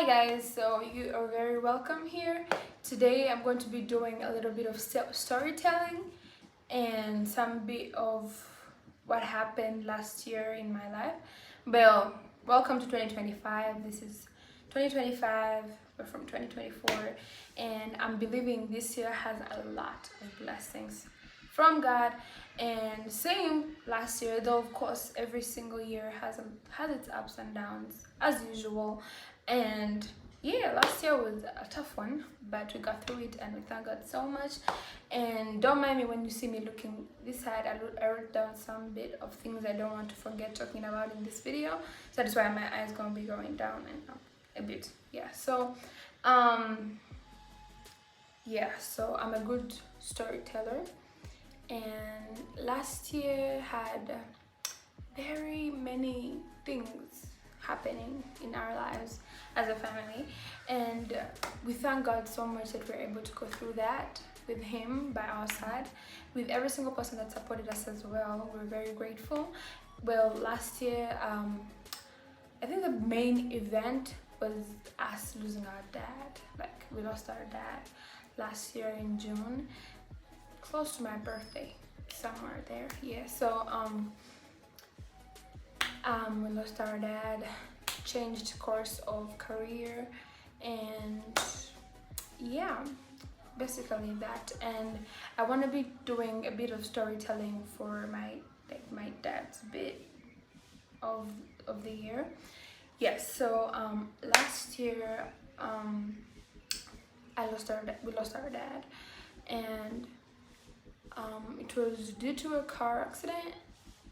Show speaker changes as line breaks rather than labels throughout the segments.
Hi guys, so you are very welcome here. Today I'm going to be doing a little bit of storytelling and some bit of what happened last year in my life. Well, welcome to 2025. This is 2025, we're from 2024, and I'm believing this year has a lot of blessings from God. And same last year, though of course every single year has its ups and downs as usual. And yeah, last year was a tough one, but we got through it and we thank God so much. And don't mind me when you see me looking this side. I wrote down some bit of things I don't want to forget talking about in this video, so that's why my eyes gonna be going down and up a bit. So I'm a good storyteller, and last year had very many things happening in our lives as a family, and we thank God so much that we're able to go through that with Him by our side, with every single person that supported us as well. We're very grateful. Well, last year, I think the main event was us losing our dad. Like, we lost our dad last year in June, close to my birthday, somewhere there. We lost our dad, changed course of career, and yeah, basically that. And I want to be doing a bit of storytelling for my dad's bit of the year. Last year, we lost our dad, and it was due to a car accident,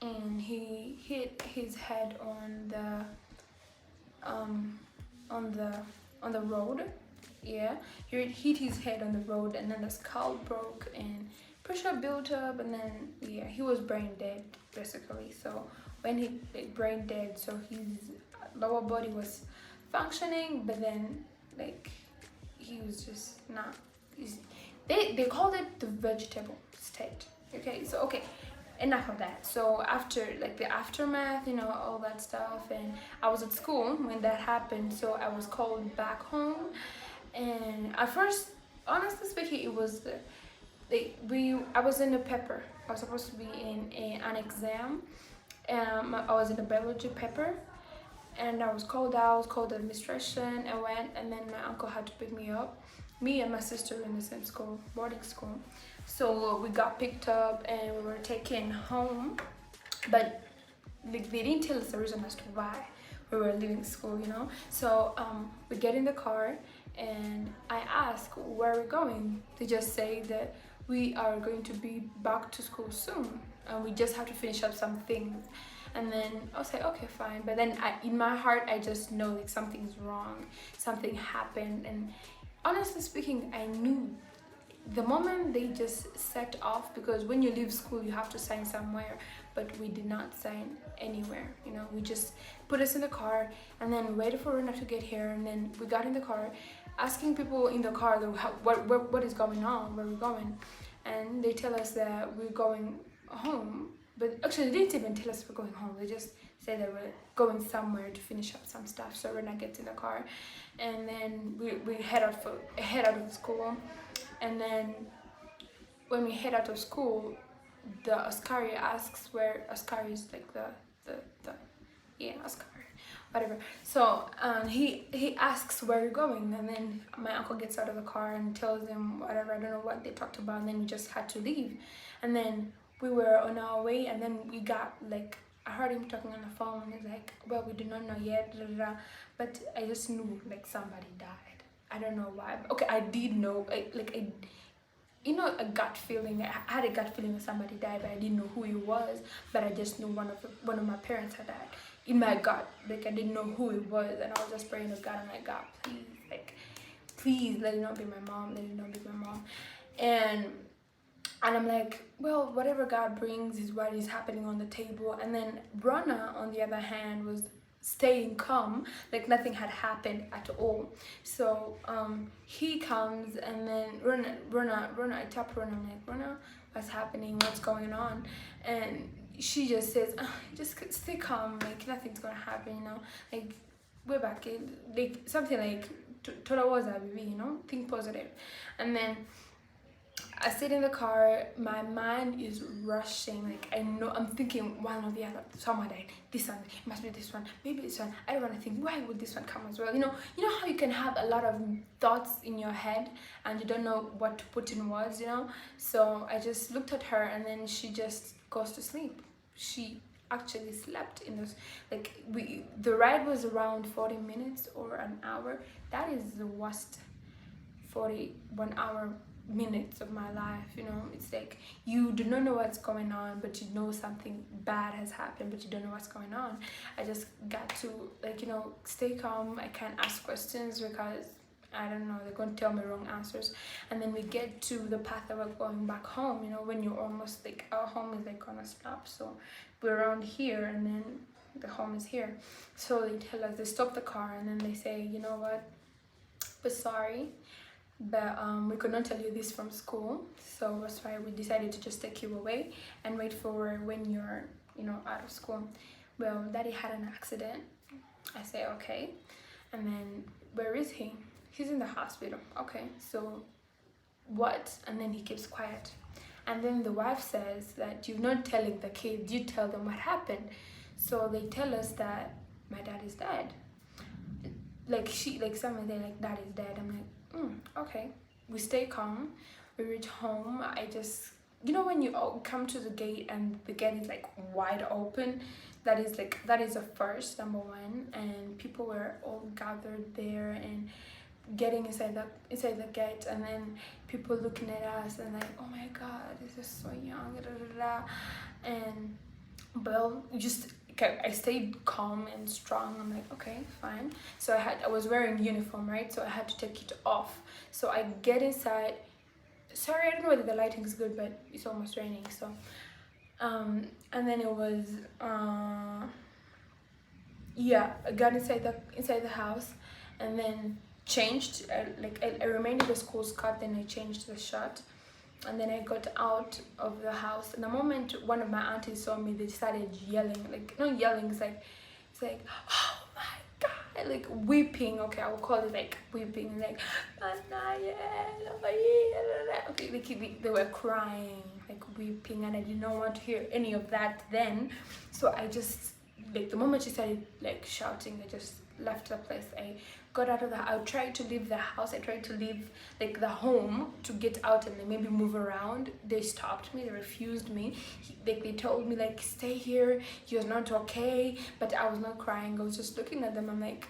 and he hit his head on the road. Yeah, he hit his head on the road, and then the skull broke and pressure built up, and then he was brain dead basically. So when he brain dead, so his lower body was functioning, but then he was just not. They called it the vegetable state. Okay, enough of that. So after the aftermath, all that stuff, and I was at school when that happened, so I was called back home. And at first, honestly speaking, it was I was in a paper. I was supposed to be in an exam. I was in a biology paper, and I was called out. I was called administration. I went, and then my uncle had to pick me up. Me and my sister were in the same school, boarding school. So we got picked up and we were taken home, but they didn't tell us the reason as to why we were leaving school, So we get in the car, and I ask, where are we going? They just say that we are going to be back to school soon, and we just have to finish up some things. And then I was like, okay, fine. But then in my heart, I just know something's wrong, something happened. And honestly speaking, I knew the moment they just set off, because when you leave school you have to sign somewhere, but we did not sign anywhere. We just put us in the car, and then waited for Rena to get here, and then we got in the car, asking people in the car what is going on, where we're going, and they tell us that we're going home. But actually they didn't even tell us we're going home. They just said that we're going somewhere to finish up some stuff. So Rena gets in the car, and then we head out of school. And then when we head out of school, the Askari asks where Askari is, Askari, whatever. So he asks where you're going, and then my uncle gets out of the car and tells him whatever. I don't know what they talked about, and then we just had to leave. And then we were on our way, and then we got I heard him talking on the phone, and he's like, well, we do not know yet, but I just knew somebody died. I don't know why. Okay, I did know, a gut feeling. I had a gut feeling that somebody died, but I didn't know who it was. But I just knew one of my parents had died. In my gut, I didn't know who it was, and I was just praying to God. I'm like, God, please let it not be my mom. Let it not be my mom. And I'm like, well, whatever God brings is what is happening on the table. And then Rana, on the other hand, was staying calm, nothing had happened at all. So he comes, and then Rona, I tap Rona, I'm like, Rona, what's happening, what's going on? And she just says, just stay calm, nothing's gonna happen, way back, like something like totawaza baby, you know, think positive. And then I sit in the car, my mind is rushing. Like I know I'm thinking one or the other. Someone died. This one, it must be this one. Maybe this one. I don't want to think. Why would this one come as well? You know how you can have a lot of thoughts in your head and you don't know what to put in words. So I just looked at her and then she just goes to sleep. She actually slept in this. Like the ride was around 40 minutes or an hour. That is the worst 41 hour minutes of my life. It's like you do not know what's going on, but you know something bad has happened, but you don't know what's going on. I just got to stay calm. I can't ask questions because I don't know, they're going to tell me wrong answers. And then we get to the path that we're going back home. When you're almost like, our home is like gonna stop, so we're around here and then the home is here. So they tell us, they stop the car and then they say, you know what, we're sorry, but we could not tell you this from school, so that's why we decided to just take you away and wait for when you're out of school. Well, daddy had an accident. I say okay, and then where is he? He's in the hospital. Okay, so what? And then he keeps quiet, and then the wife says that you're not telling the kids, you tell them what happened. So they tell us that my dad is dead. Someone, they're like, dad is dead. I'm like, okay. We stay calm. We reach home. I just, when you come to the gate and the gate is like wide open, that is a first, number one. And people were all gathered there and getting inside the gate, and then people looking at us and like, oh my god, this is so young, da, da, da. And well, I stayed calm and strong. I'm like, okay, fine. So I was wearing uniform, right? So I had to take it off. So I get inside. Sorry, I don't know whether the lighting is good, but it's almost raining. So, and then it was, yeah, I got inside the house, and then changed. I remained in the school skirt, then I changed the shirt. And then I got out of the house, and the moment one of my aunties saw me, they started yelling, like, not yelling, it's like, oh my god, like weeping. Okay, I will call it like weeping, like, okay, they were crying, like weeping, and I did not want to hear any of that then. So I just, like, the moment she started like shouting, I just left the place. I got out of I tried to leave the house. I tried to leave like the home to get out and then maybe move around. They stopped me. They refused me. They told me like, stay here, you're not okay. But I was not crying. I was just looking at them. I'm like,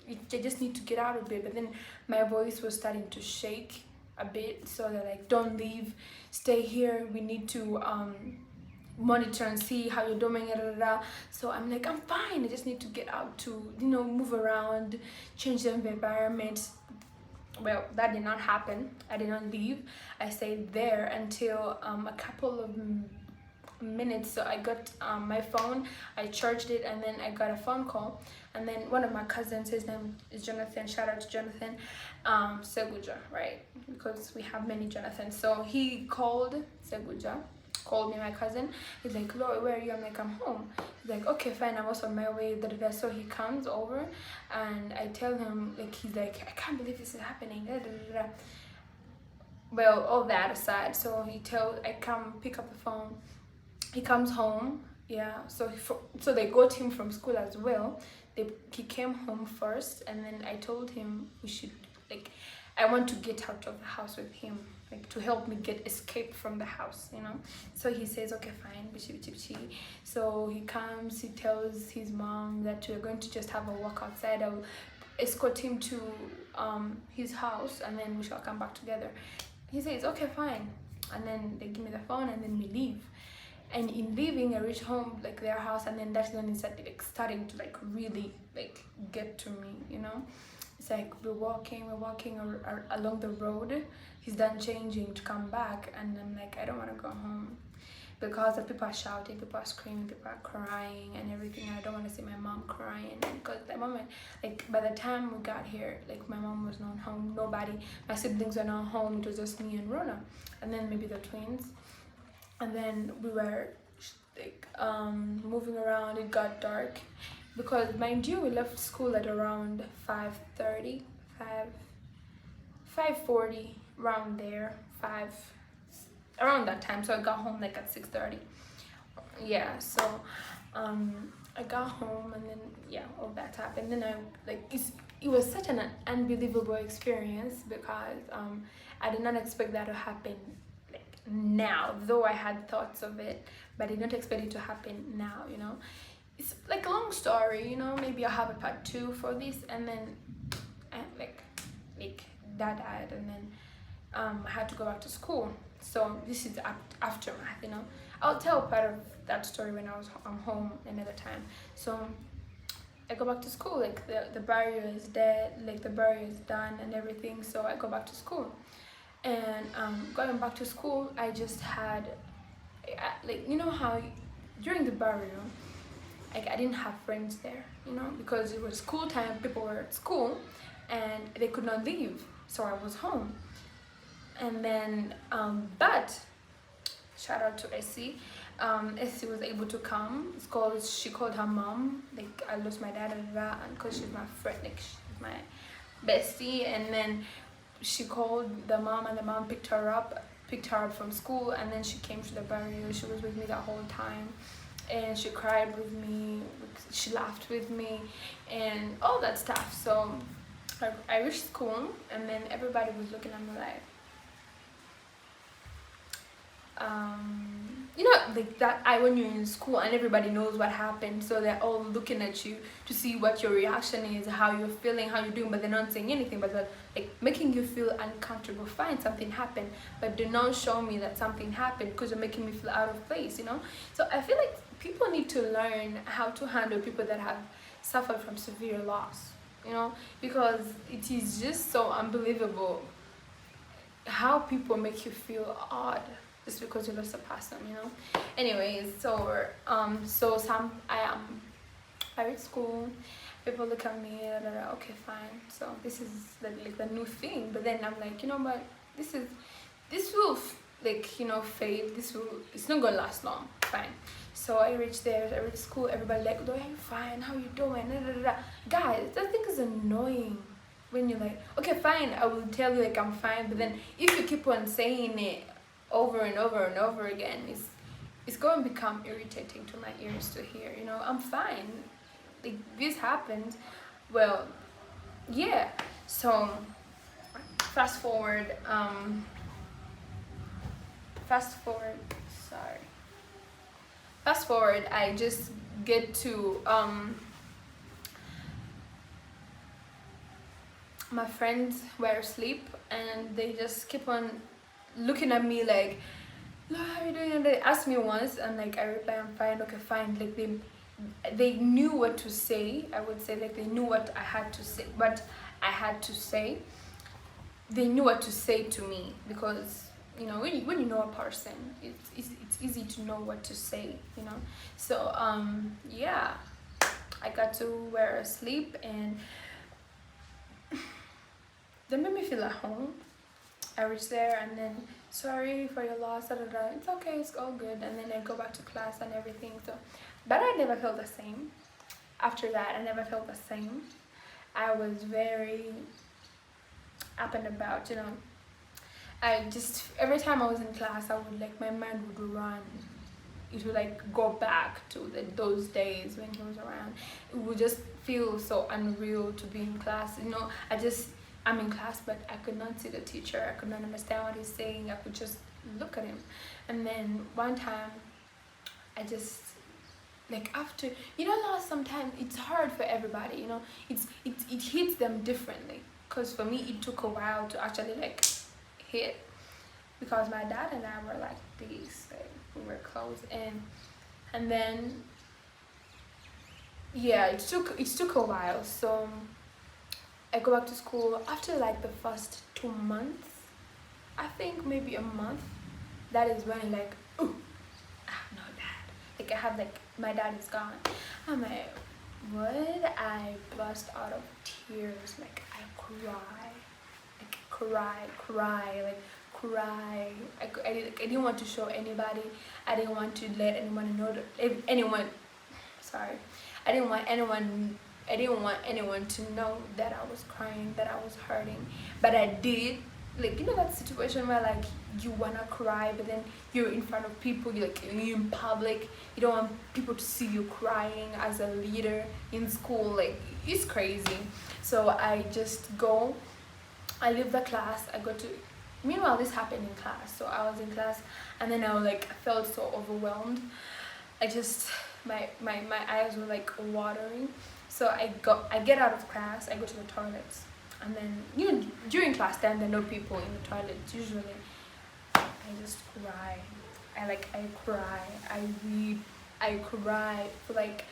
I just need to get out of here. But then my voice was starting to shake a bit. So they're like, don't leave, stay here. We need to monitor and see how you're doing. So I'm like, I'm fine, I just need to get out to move around, change the environment. Well, that did not happen. I did not leave. I stayed there until a couple of minutes. So I got my phone, I charged it, and then I got a phone call. And then one of my cousins, his name is Jonathan, shout out to Jonathan, Seguja, right, because we have many Jonathans. So he called me, my cousin. He's like, Lori, where are you? I'm like, I'm home. He's like, okay, fine, I'm also on my way. So he comes over and I tell him, like, he's like, I can't believe this is happening. Well, all that aside, so I come pick up the phone. He comes home, yeah. So they got him from school as well. He came home first, and then I told him we should, like, I want to get out of the house with him, like, to help me escape from the house, So he says, okay, fine, so he comes, he tells his mom that we're going to just have a walk outside. I'll escort him to his house, and then we shall come back together. He says, okay, fine. And then they give me the phone, and then we leave. And in leaving, I reach home, like, their house, and then that's when it started, like, starting to, like, really, like, get to me, It's like we're walking along the road. He's done changing to come back, and I'm like, I don't want to go home because the people are shouting, people are screaming, people are crying and everything, and I don't want to see my mom crying. Because at the moment, like, by the time we got here, like, my mom was not home, nobody, my siblings were not home. It was just me and Rona, and then maybe the twins. And then we were like moving around. It got dark, because mind you, we left school at around 5:30, 5:40, around there, 5, around that time. So I got home like at 6:30. Yeah, so I got home, and then yeah, all that happened. Then I like it was such an unbelievable experience, because I did not expect that to happen like now, though I had thoughts of it, but I did not expect it to happen now, you know. It's like a long story, you know. Maybe I'll have a part 2 for this, and then like that died, and then I had to go back to school. So this is aftermath, you know. I'll tell part of that story when I was home another time. So I go back to school, like the barrier is dead, like the barrier is done and everything. So I go back to school, and going back to school, I just had like, you know how during the barrier, like I didn't have friends there, you know, because it was school time, people were at school and they could not leave, so I was home. And then but shout out to Essie. Essie was able to come. She called her mom, like I lost my dad and that, and because she's my friend, like she's my bestie. And then she called the mom, and the mom picked her up from school, and then she came to the barrio. She was with me the whole time, and she cried with me, she laughed with me, and all that stuff. So I reached school, and then everybody was looking at me like, you know, like that when you're in school and everybody knows what happened, so they're all looking at you to see what your reaction is, how you're feeling, how you're doing, but they're not saying anything, but they're like making you feel uncomfortable. Fine, something happened, but do not show me that something happened, because you're making me feel out of place, you know. So I feel like people need to learn how to handle people that have suffered from severe loss, you know, because it is just so unbelievable how people make you feel odd just because you lost a person, you know. Anyways, so I reach school, people look at me, okay, fine, so this is like the new thing. But then I'm like, you know what, this will like, you know, fade. It's not gonna last long. Fine. So I reach school, everybody like, oh, I'm fine, how you doing? Guys, that thing is annoying. When you're like, okay, fine, I will tell you like I'm fine, but then if you keep on saying it over and over and over again, it's going to become irritating to my ears to hear, you know. I'm fine, like this happened. Well, yeah. So fast forward, I just get to my friends were asleep, and they just keep on looking at me like, how are you doing? And they asked me once, and like I replied, I'm fine, okay, fine. Like they knew what to say. I would say like they knew what I had to say. They knew what to say to me, because you know, when you know a person, it's easy to know what to say, you know. So yeah, I got to were asleep, and they made me feel at home. I reached there, and then, sorry for your loss, it's okay, it's all good. And then I go back to class and everything. So, but I never felt the same. After that, I never felt the same. I was very up and about, you know. I just, every time I was in class, I would like, my mind would run. It would like go back to those days when he was around. It would just feel so unreal to be in class, you know. I'm in class, but I could not see the teacher. I could not understand what he's saying. I could just look at him. And then one time, I just, like after, you know, sometimes it's hard for everybody, you know. It hits them differently. Because for me, it took a while to actually like hit. Because my dad and I were like these, like we were close. And then, yeah, it took a while. So I go back to school after like the first 2 months, I think maybe a month. That is when like, ooh, I have no dad. Like I have like, my dad is gone. I'm like, what? I burst out of tears. Like I cry. I didn't want to show anybody. I didn't want to let anyone know. I didn't want anyone to know that I was crying, that I was hurting, but I did. Like, you know that situation where like you wanna cry, but then you're in front of people, you're in public, you don't want people to see you crying as a leader in school. Like, it's crazy. So I just go, I leave the class, I go to, meanwhile this happened in class, so I was in class, and then I felt so overwhelmed. I just, my eyes were like watering. So I get out of class, I go to the toilets, and then, you know, during class time there are no people in the toilets usually. I just cry. I cry, I read, I cry for like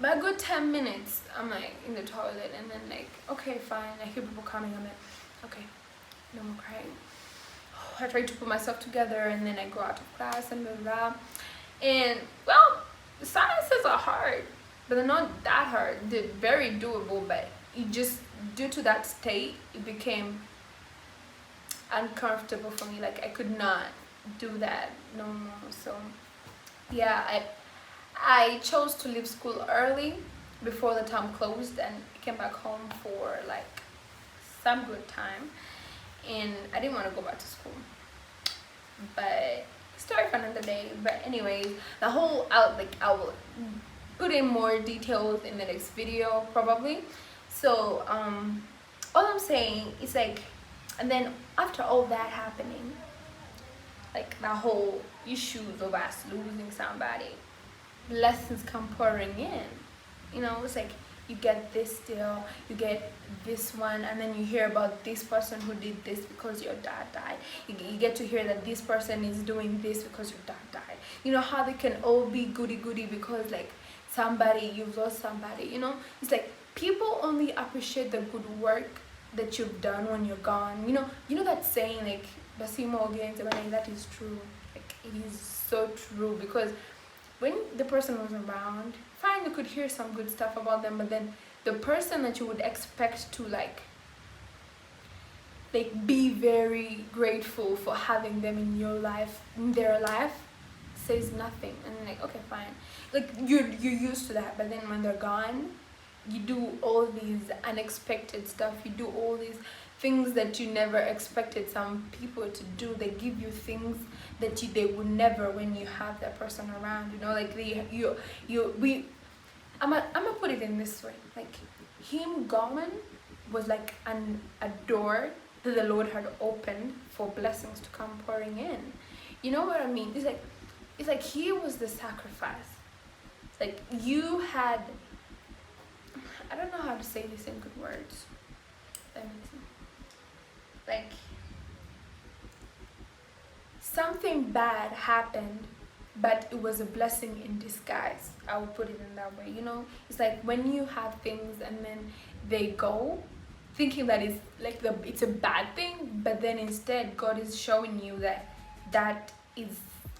a good 10 minutes. I'm like in the toilet, and then like, okay, fine, I hear people coming, I'm like, okay, no more crying. I try to put myself together, and then I go out of class and blah blah. And well, the sciences are hard, but they're not that hard. They're very doable, but it just, due to that state, it became uncomfortable for me. Like, I could not do that no more. So yeah, I chose to leave school early before the term closed, and came back home for like some good time, and I didn't want to go back to school, but story for another day. But anyways, the whole, I will put in more details in the next video probably. So all I'm saying is like, and then after all that happening, like the whole issues of us losing somebody, lessons come pouring in. You know, it's like you get this deal, you get this one, and then you hear about this person who did this because your dad died. You get to hear that this person is doing this because your dad died. You know how they can all be goody because like somebody, you've lost somebody, you know? It's like people only appreciate the good work that you've done when you're gone. You know that saying like, Basimo Ogienze, that is true. Like, it is so true, because when the person was around, fine, you could hear some good stuff about them, but then the person that you would expect to like be very grateful for having them in your life, in their life, says nothing. And like, okay, fine, like you're used to that, but then when they're gone, you do all these unexpected stuff, you do all these things that you never expected some people to do. They give you things that they would never when you have that person around, you know, like I'm gonna put it in this way, like him gone was like a door that the Lord had opened for blessings to come pouring in. You know what I mean? It's like he was the sacrifice. It's like you had, I don't know how to say this in good words. Let me see. Like, something bad happened, but it was a blessing in disguise. I would put it in that way, you know? It's like when you have things and then they go, thinking that it's like it's a bad thing, but then instead God is showing you that it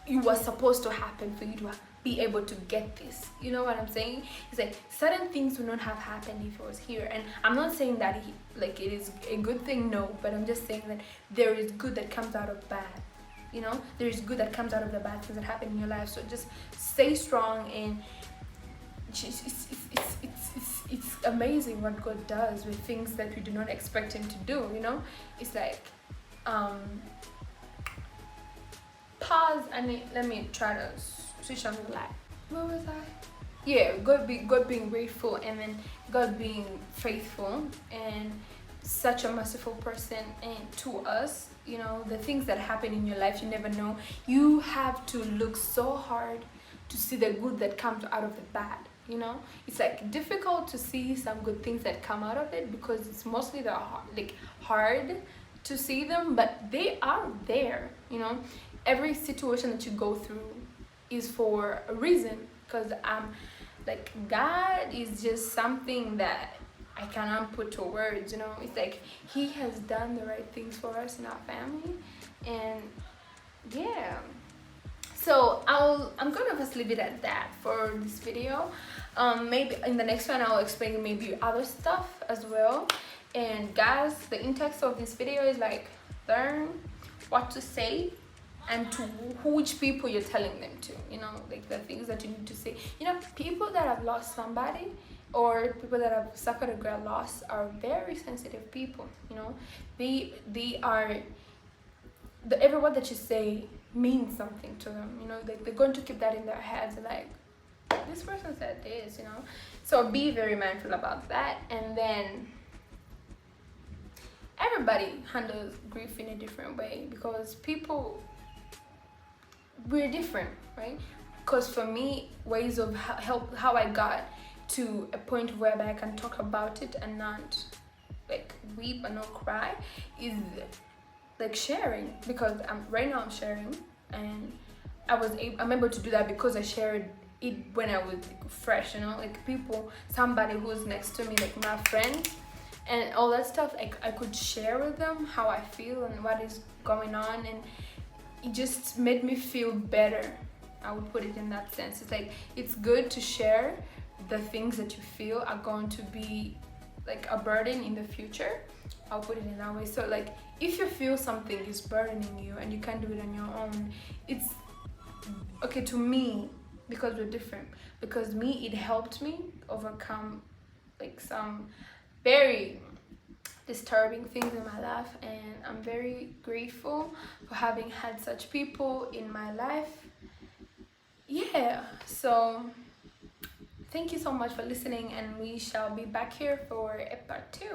was supposed to happen for you to be able to get this. You know what I'm saying? It's like certain things would not have happened if it was here. And I'm not saying that it is a good thing, no, but I'm just saying that there is good that comes out of bad. You know, there is good that comes out of the bad things that happen in your life. So just stay strong, and it's amazing what God does with things that we do not expect him to do, you know? It's like pause and let me try to switch on the light. What was I? Yeah, God being grateful, and then God being faithful and such a merciful person and to us. You know, the things that happen in your life, you never know. You have to look so hard to see the good that comes out of the bad. You know, it's like difficult to see some good things that come out of it, because it's mostly hard to see them, but they are there. You know, every situation that you go through is for a reason, because like God is just something that I cannot put to words. You know, it's like he has done the right things for us in our family. And yeah, so I'm gonna just leave it at that for this video. Maybe in the next one I'll explain maybe other stuff as well. And guys, the in-text of this video is like, learn what to say and to which people you're telling them to, you know, like the things that you need to say. You know, people that have lost somebody or people that have suffered a great loss are very sensitive people, you know. They are, every word that you say means something to them, you know. They're going to keep that in their heads, like, this person said this, you know. So be very mindful about that. And then everybody handles grief in a different way, because people, we're different, right? Because for me, ways of how I got to a point whereby I can talk about it and not like weep and not cry is like sharing, because right now I'm sharing, and I'm able to do that because I shared it when I was like, fresh, you know, like people, somebody who's next to me, like my friend, and all that stuff. Like I could share with them how I feel and what is going on, and it just made me feel better. I would put it in that sense. It's like, it's good to share the things that you feel are going to be like a burden in the future. I'll put it in that way. So like, if you feel something is burdening you and you can't do it on your own, it's okay to me, because we're different. Because me, it helped me overcome like some very disturbing things in my life, and I'm very grateful for having had such people in my life. Yeah, so thank you so much for listening, and we shall be back here for a part 2.